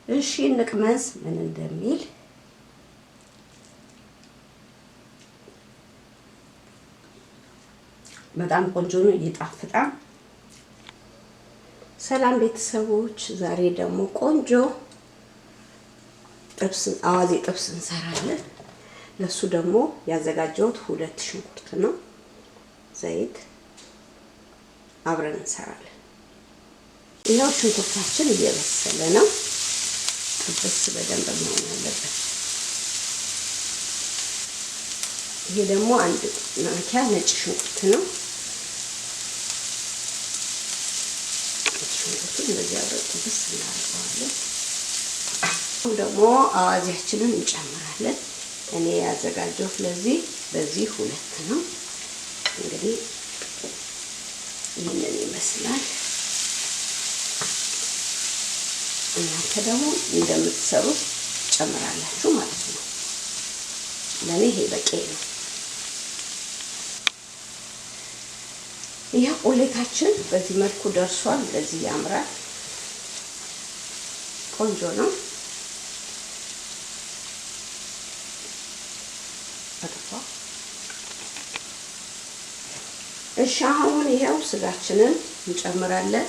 እሺ እንቅመስ ምን እንደሚል። በጣም ቆንጆ ነው፣ ይጣፍጣል። ሰላም ቤተሰቦች፣ ዛሬ ደግሞ ቆንጆ ጥብስ አዋዜ ጥብስ እንሰራለን። ለሱ ደግሞ ያዘጋጀሁት 2 ሽንኩርት ነው፣ ዘይት አብረን እንሰራለን። ይሄው ሽንኩርታችን እየበሰለ ነው። ጥብስ በደንብ መሆን አለበት። ይሄ ደግሞ 1 ማንኪያ ነጭ ሽንኩርት ነው። ሽንኩርቱን እንደዚህ አብረን ጥብስ እናደርገዋለን። ደግሞ አዋዜያችንን እንጨምራለን። እኔ ያዘጋጀሁት ለዚህ በዚህ 2 ነው። እንግዲህ ይሄንን ይመስላል። እናንተ ደግሞ እንደምትሰሩት ጨምራላችሁ ማለት ነው። ለኔ ይሄ በቂ ነው። ይሄ ቁሌታችን በዚህ መልኩ ደርሷል። ለዚህ ያምራል፣ ቆንጆ ነው። እሺ አሁን ይሄው ስጋችንን እንጨምራለን።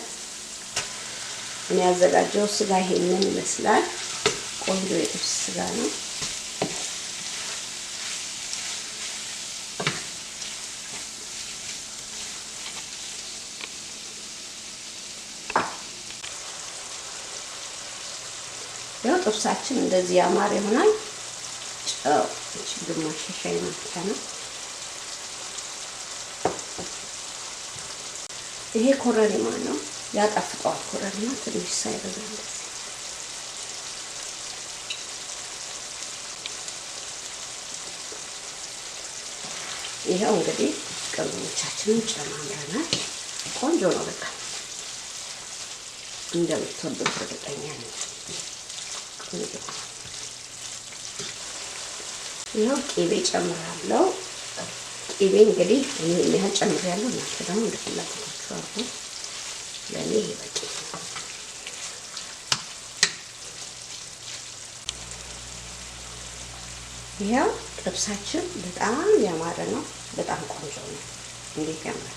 እኔ ያዘጋጀው ስጋ ይሄንን ይመስላል። ቆንጆ የጥብስ ስጋ ነው። ያው ጥብሳችን እንደዚህ ያማረ ይሆናል። ጨው ግማሽ ሻይ ማንኪያ ነው። ይሄ ኮረሪማ ነው፣ ያጣፍጠዋል። ኮረሪማ ትንሽ ሳይበዛ እንደዚህ። ይሄው እንግዲህ ቅመሞቻችንን ጨማምረናል። ቆንጆ ነው። በቃ እንደምትወዱት እርግጠኛ ነኝ። ይሄው ቅቤ ጨምራለሁ። ቅቤ እንግዲህ እኔ ያህል ጨምሬያለሁ። እናንተ ደግሞ እንደ ፍላጎታችሁ አድርጉ። ለኔ ይሄ በቂ ነው። ይሄው ጥብሳችን በጣም ያማረ ነው። በጣም ቆንጆ ነው። እንዴት ያምራል!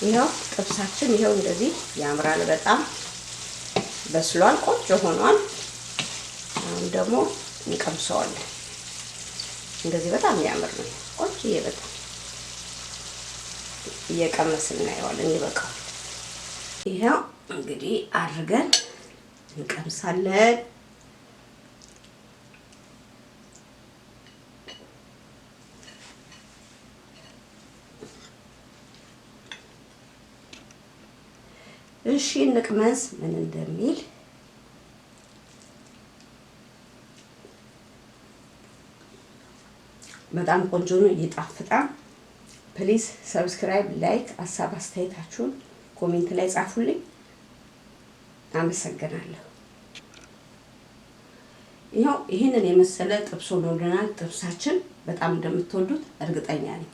ይሄው ጥብሳችን ይሄው እንደዚህ ያምራል። በጣም በስሏል፣ ቆንጆ ሆኗል። አሁን ደግሞ እንቀምሰዋለን። እንደዚህ በጣም ያምር ነው። ቆንጆ በጣም እየቀመስን እናየዋለን። ይበቃዋል። ይሄው እንግዲህ አድርገን እንቀምሳለን። እሺ እንቅመስ ምን እንደሚል። በጣም ቆንጆ ነው፣ ይጣፍጣል። ፕሊዝ ሰብስክራይብ፣ ላይክ፣ ሀሳብ አስተያየታችሁን ኮሜንት ላይ ጻፉልኝ። አመሰግናለሁ። ይሄው ይሄንን የመሰለ ጥብስ ሆኖልናል። ጥብሳችን በጣም እንደምትወዱት እርግጠኛ ነኝ።